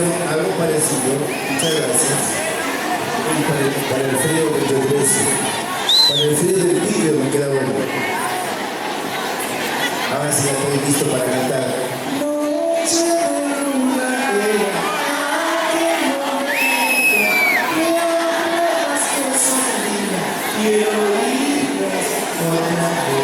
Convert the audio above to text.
hacer algo parecido. Muchas gracias. Y para el frío del regreso. Para el frío del vídeo me queda bueno. Ahora sí ya estoy listo para cantar. Noche de luna llena, que no me más que sonrisa, quiero oírlas otra vez.